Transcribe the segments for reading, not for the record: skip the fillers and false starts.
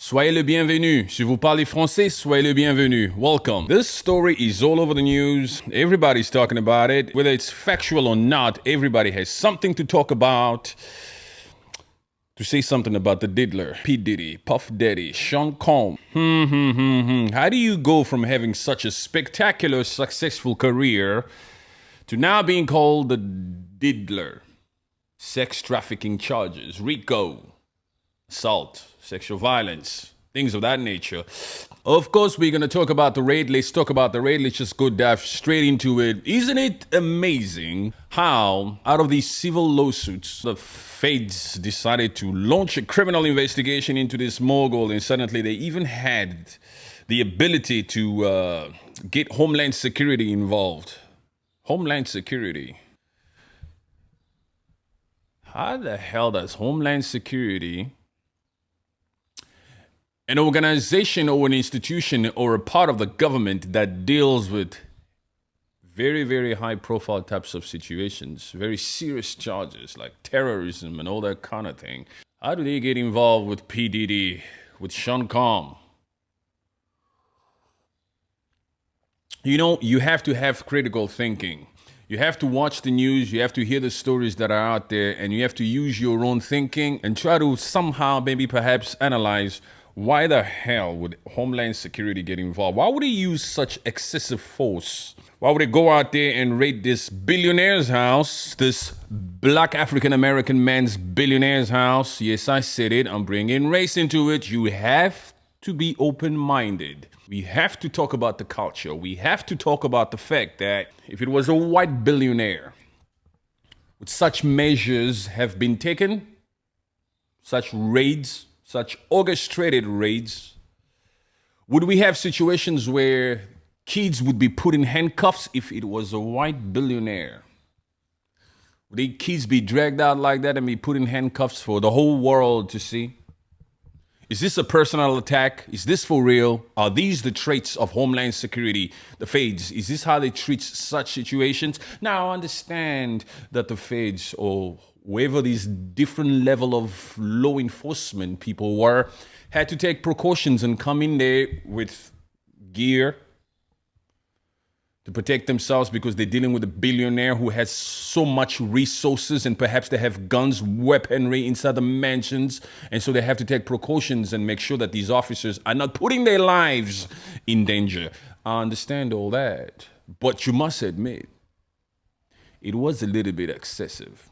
Soyez le bienvenu. Si vous parlez français, soyez le bienvenu. Welcome. This story is all over the news. Everybody's talking about it. Whether it's factual or not, everybody has something to talk about. To say something about the diddler, P. Diddy, Puff Daddy, Sean Combs. How do you go from having such a spectacular, successful career to now being called the diddler? Sex trafficking charges, RICO, assault, sexual violence, things of that nature. Of course, we're going to talk about the raid. Let's talk about the raid. Let's just go dive straight into it. Isn't it amazing how, out of these civil lawsuits, the feds decided to launch a criminal investigation into this mogul, and suddenly they even had the ability to get Homeland Security involved. Homeland Security. How the hell does Homeland Security, an organization or an institution or a part of the government that deals with very, very high profile types of situations, very serious charges like terrorism and all that kind of thing, how do they get involved with P. Diddy, with Sean Combs? You know, you have to have critical thinking. You have to watch the news, you have to hear the stories that are out there, and you have to use your own thinking and try to somehow, maybe perhaps analyze why the hell would Homeland Security get involved? Why would they use such excessive force? Why would they go out there and raid this billionaire's house, this black African-American man's billionaire's house? Yes, I said it. I'm bringing race into it. You have to be open-minded. We have to talk about the culture. We have to talk about the fact that if it was a white billionaire, would such measures have been taken? Such raids, such orchestrated raids? Would we have situations where kids would be put in handcuffs if it was a white billionaire? Would the kids be dragged out like that and be put in handcuffs for the whole world to see? Is this a personal attack? Is this for real? Are these the traits of Homeland Security, the feds? Is this how they treat such situations? Now, I understand that the feds or whoever these different level of law enforcement people were had to take precautions and come in there with gear to protect themselves because they're dealing with a billionaire who has so much resources and perhaps they have guns, weaponry inside the mansions. And so they have to take precautions and make sure that these officers are not putting their lives in danger. I understand all that. But you must admit, it was a little bit excessive.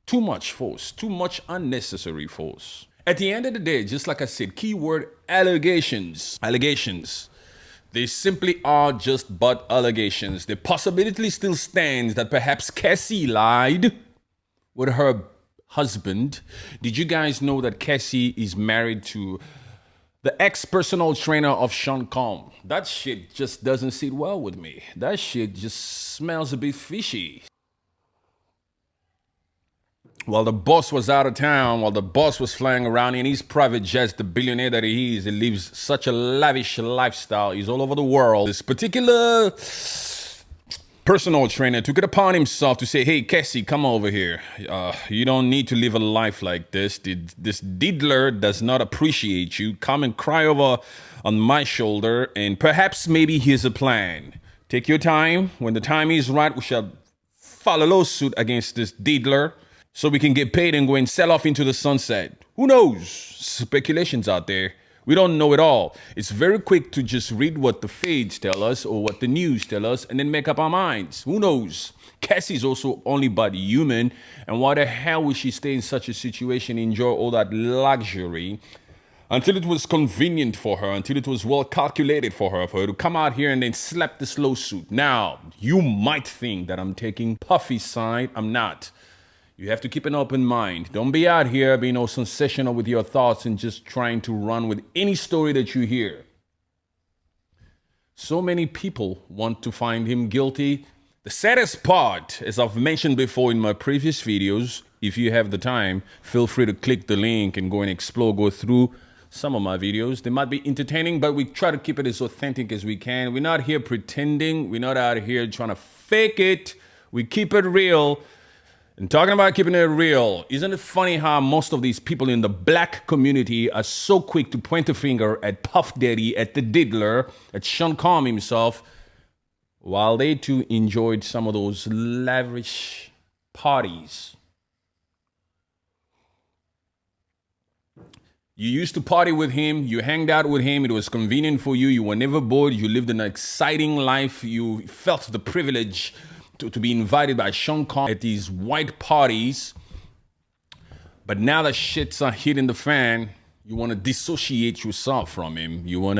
Too much force, too much unnecessary force. At the end of the day, just like I said, keyword allegations. Allegations. They simply are just but allegations. The possibility still stands that perhaps Cassie lied with her husband. Did you guys know that Cassie is married to the ex-personal trainer of Sean Combs? That shit just doesn't sit well with me. That shit just smells a bit fishy. While the boss was out of town, while the boss was flying around in his private jets, the billionaire that he lives such a lavish lifestyle. He's all over the world. This particular personal trainer took it upon himself to say, hey, Cassie, come over here. You don't need to live a life like this. This diddler does not appreciate you. Come and cry over on my shoulder, and perhaps maybe here's a plan. Take your time. When the time is right, we shall file a lawsuit against this diddler, so we can get paid and go and sell off into the sunset. Who knows? Speculations out there. We don't know it all. It's very quick to just read what the feds tell us or what the news tell us and then make up our minds. Who knows? Cassie's also only but human. And why the hell would she stay in such a situation, enjoy all that luxury until it was convenient for her, until it was well calculated for her to come out here and then slap this lawsuit? Now, you might think that I'm taking Puffy's side. I'm not. You have to keep an open mind. Don't be out here being all sensational with your thoughts and just trying to run with any story that you hear. So many people want to find him guilty. The saddest part, as I've mentioned before in my previous videos, if you have the time, feel free to click the link and go and explore, go through some of my videos. They might be entertaining, but we try to keep it as authentic as we can. We're not here pretending. We're not out here trying to fake it. We keep it real. And talking about keeping it real, isn't it funny how most of these people in the black community are so quick to point a finger at Puff Daddy, at the Diddler, at Sean Combs himself, while they too enjoyed some of those lavish parties. You used to party with him, you hanged out with him, it was convenient for you, you were never bored, you lived an exciting life, you felt the privilege to be invited by Sean Combs at these white parties. But now that shit's hitting the fan, you want to dissociate yourself from him. You want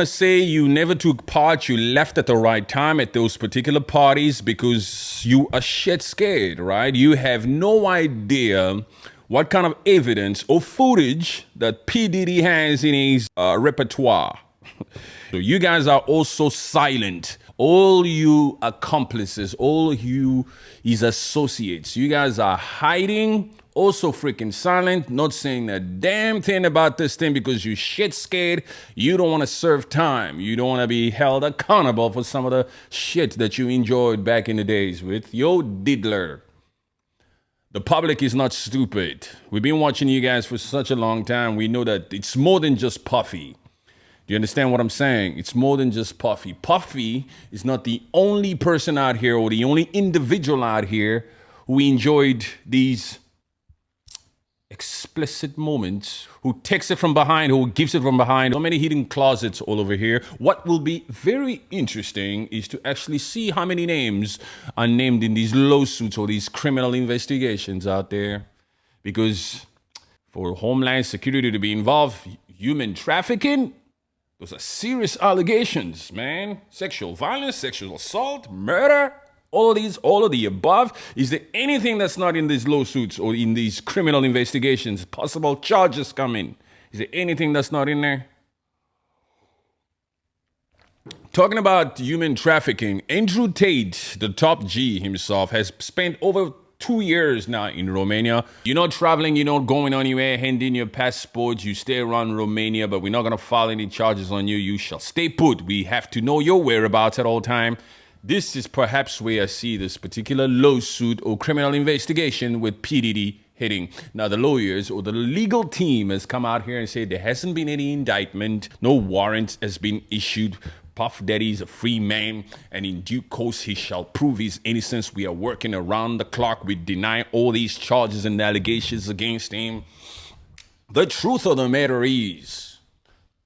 to say you never took part, you left at the right time at those particular parties because you are shit scared, right? You have no idea what kind of evidence or footage that P. Diddy has in his repertoire. So you guys are also silent. All you accomplices, all you his associates, you guys are hiding, also freaking silent, not saying a damn thing about this thing because you shit scared. You don't want to serve time. You don't want to be held accountable for some of the shit that you enjoyed back in the days with your diddler. The public is not stupid. We've been watching you guys for such a long time. We know that it's more than just Puffy. Do you understand what I'm saying? It's more than just Puffy. Puffy is not the only person out here or the only individual out here who enjoyed these explicit moments, who takes it from behind, who gives it from behind. So many hidden closets all over here. What will be very interesting is to actually see how many names are named in these lawsuits or these criminal investigations out there. Because for Homeland Security to be involved, human trafficking, those are serious allegations, man. Sexual violence, sexual assault, murder, all of the above. Is there anything that's not in these lawsuits or in these criminal investigations? Possible charges coming. Is there anything that's not in there? Talking about human trafficking, Andrew Tate, the top G himself, has spent over 2 years now in Romania. You're not traveling, you're not going anywhere, hand in your passport, you stay around Romania, but we're not going to file any charges on you. You shall stay put. We have to know your whereabouts at all time. This is perhaps where I see this particular lawsuit or criminal investigation with P. Diddy hitting. Now, the lawyers or the legal team has come out here and said there hasn't been any indictment, no warrant has been issued. Puff Daddy is a free man, and in due course he shall prove his innocence. We are working around the clock. We deny all these charges and allegations against him. The truth of the matter is,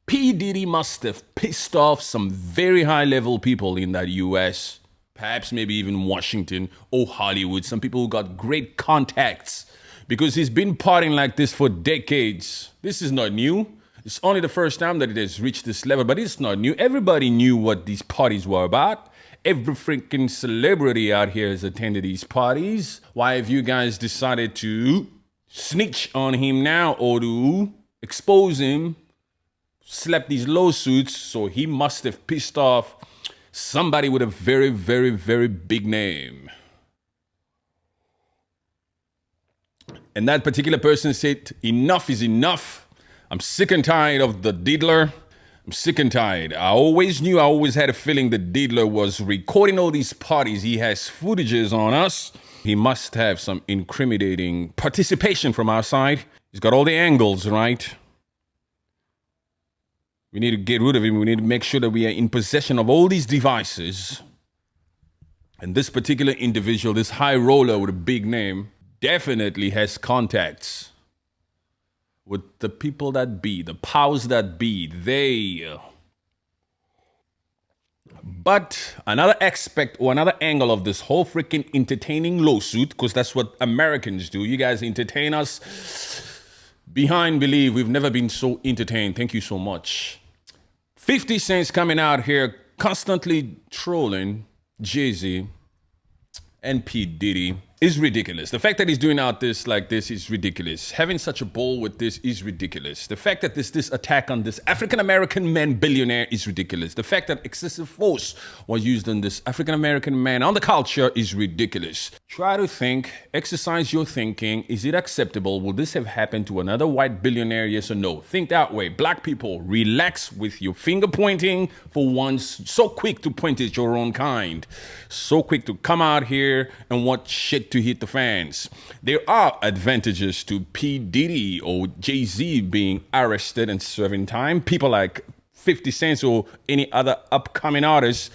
P. Diddy must have pissed off some very high-level people in that U.S., perhaps maybe even Washington or Hollywood, some people who got great contacts, because he's been partying like this for decades. This is not new. It's only the first time that it has reached this level, but it's not new. Everybody knew what these parties were about. Every freaking celebrity out here has attended these parties. Why have you guys decided to snitch on him now or to expose him, slap these lawsuits? So he must have pissed off somebody with a very, very, very big name. And that particular person said, enough is enough. I'm sick and tired of the diddler. I'm sick and tired. I always had a feeling the diddler was recording all these parties. He has footages on us. He must have some incriminating participation from our side. He's got all the angles, right? We need to get rid of him. We need to make sure that we are in possession of all these devices. And this particular individual, this high roller with a big name, definitely has contacts with the people that be, the powers that be, they. But another aspect or another angle of this whole freaking entertaining lawsuit, because that's what Americans do. You guys entertain us. Behind believe we've never been so entertained. Thank you so much. 50 Cent's coming out here constantly trolling Jay-Z and P. Diddy. is ridiculous. The fact that he's doing out this like this is ridiculous. Having such a ball with this is ridiculous. The fact that this attack on this African-American man billionaire is ridiculous. The fact that excessive force was used on this African-American man on the culture is ridiculous. Try to think, exercise your thinking. Is it acceptable? Will this have happened to another white billionaire? Yes or no? Think that way. Black people, relax with your finger pointing for once. So quick to point at your own kind. So quick to come out here and want shit to hit the fans. There are advantages to P. Diddy or Jay-Z being arrested and serving time. People like 50 Cent or any other upcoming artists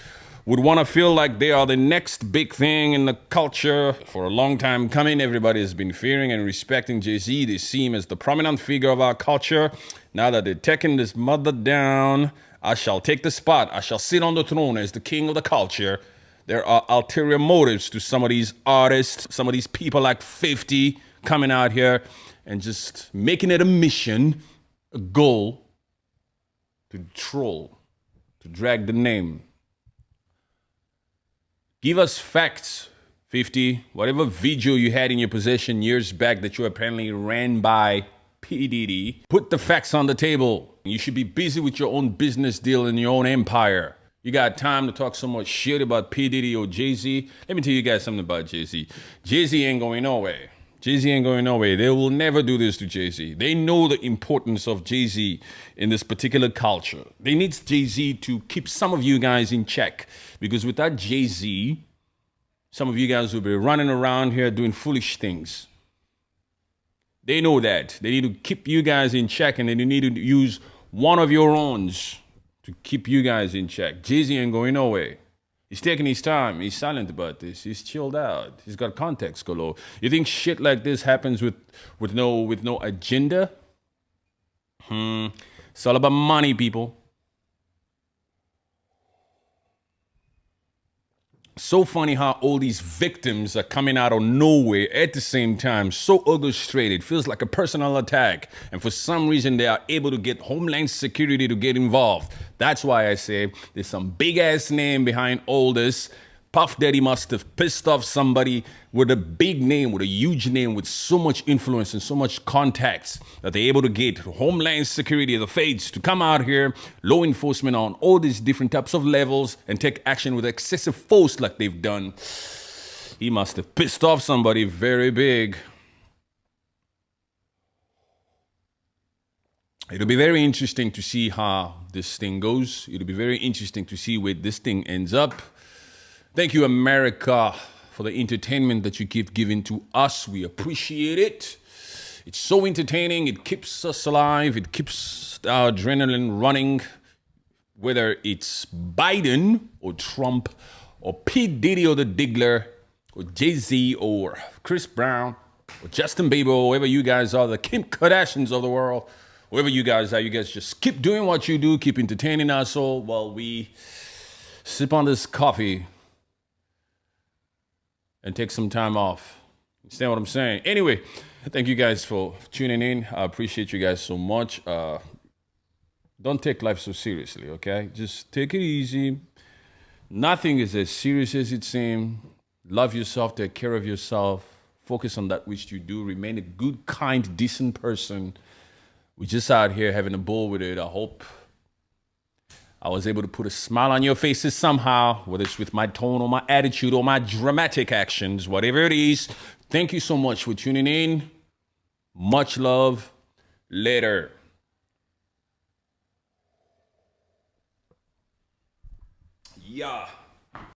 would want to feel like they are the next big thing in the culture. For a long time coming, everybody has been fearing and respecting Jay-Z. They see him as the prominent figure of our culture. Now that they're taking this mother down, I shall take the spot. I shall sit on the throne as the king of the culture. There are ulterior motives to some of these artists, some of these people like 50 coming out here and just making it a mission, a goal to troll, to drag the name. Give us facts, 50. Whatever video you had in your possession years back that you apparently ran by P. Diddy, put the facts on the table. You should be busy with your own business deal in your own empire. You got time to talk so much shit about P. Diddy or Jay-Z? Let me tell you guys something about Jay-Z. Jay-Z ain't going nowhere. Jay-Z ain't going nowhere. They will never do this to Jay-Z. They know the importance of Jay-Z in this particular culture. They need Jay-Z to keep some of you guys in check. Because without Jay-Z, some of you guys will be running around here doing foolish things. They know that. They need to keep you guys in check, and they need to use one of your own to keep you guys in check. Jay-Z ain't going nowhere. He's taking his time. He's silent about this. He's chilled out. He's got context galore. You think shit like this happens with no agenda? It's all about money, people. So funny how all these victims are coming out of nowhere at the same time, so orchestrated. Feels like a personal attack. And for some reason, they are able to get Homeland Security to get involved. That's why I say there's some big ass name behind all this. Puff Daddy must have pissed off somebody with a big name, with a huge name, with so much influence and so much contacts that they're able to get Homeland Security, the feds, to come out here, law enforcement on all these different types of levels and take action with excessive force like they've done. He must have pissed off somebody very big. It'll be very interesting to see how this thing goes. It'll be very interesting to see where this thing ends up. Thank you, America, for the entertainment that you keep giving to us. We appreciate it. It's so entertaining. It keeps us alive. It keeps our adrenaline running. Whether it's Biden or Trump or P. Diddy or the Diggler or Jay-Z or Chris Brown or Justin Bieber or whoever you guys are, the Kim Kardashians of the world, whoever you guys are, you guys just keep doing what you do. Keep entertaining us all while we sip on this coffee and take some time off. Understand what I'm saying? Anyway, thank you guys for tuning in. I appreciate you guys so much. Don't take life so seriously, okay? Just take it easy. Nothing is as serious as it seems. Love yourself, take care of yourself. Focus on that which you do. Remain a good, kind, decent person. We're just out here having a ball with it. I hope I was able to put a smile on your faces somehow, whether it's with my tone or my attitude or my dramatic actions, whatever it is. Thank you so much for tuning in. Much love. Later. Yeah.